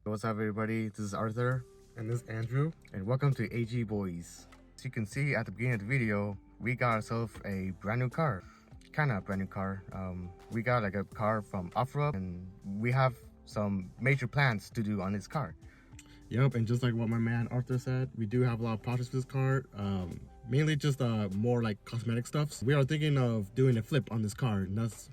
What's up, everybody? This is Arthur. And this is Andrew. And welcome to AG Boys. As you can see at the beginning of the video, we got ourselves a brand new car. Kind of a brand new car. We got like a car from off-road, and we have some major plans to do on this car. Yep, and just like what my man Arthur said, we do have a lot of projects for this car. Mainly just more like cosmetic stuff. We are thinking of doing a flip on this car, and that's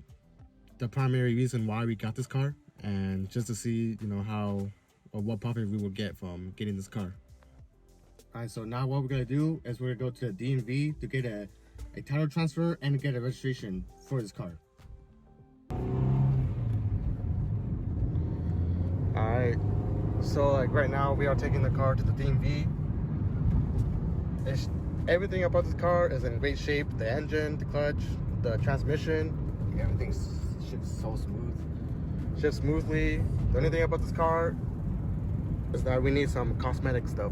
the primary reason why we got this car, and just to see, you know, how or what profit we will get from getting this car. All right, so now what we're gonna do is we're gonna go to the DMV to get a title transfer and get a registration for this car. All right. So like right now we are taking the car to the DMV. Everything about this car is in great shape. The engine, the clutch, the transmission, everything shifts so smooth. Shifts smoothly. The only thing about this car is that we need some cosmetic stuff.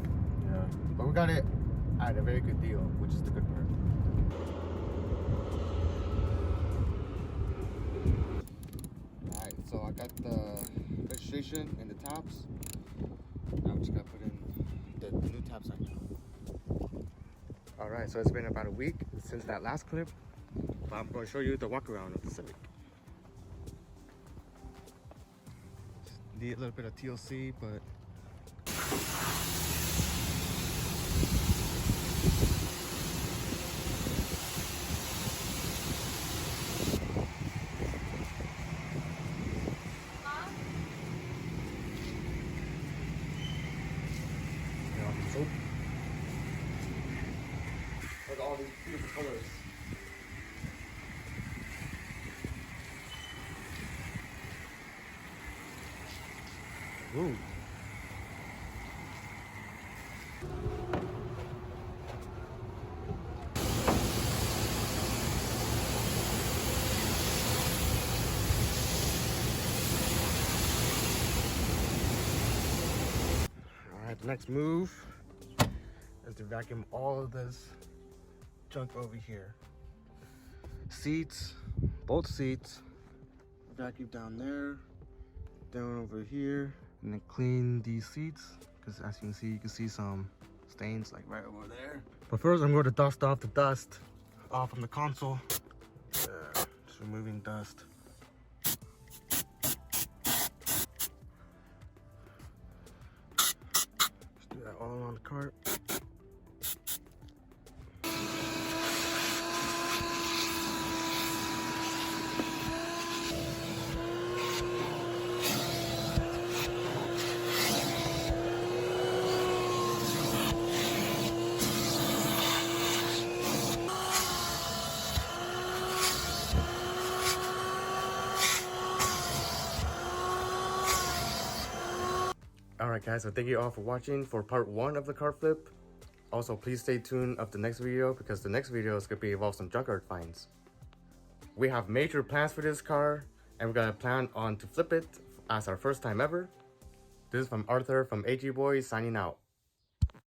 Yeah, but we got it at a very good deal, which is the good part. Alright, so I got the registration and the tabs. Now we just gotta put in the new tabs right now. Alright, so it's been about a week since that last clip, but I'm going to show you the walk around of the Civic. Just need a little bit of TLC, but soap. Look at all these beautiful colors. Ooh. Alright, the next move is to vacuum all of this junk over here. Seats, both seats, vacuum down there, down over here, and then clean these seats, because as you can see some stains like right over there. But first I'm going to dust off the dust off from the console. Just removing dust. Just do that all around the cart. Alright guys, so thank you all for watching for part 1 of the car flip. Also, please stay tuned of the next video, because the next video is going to be involve some junkyard finds. We have major plans for this car, and we're going to plan on to flip it as our first time ever. This is from Arthur from AG Boys signing out.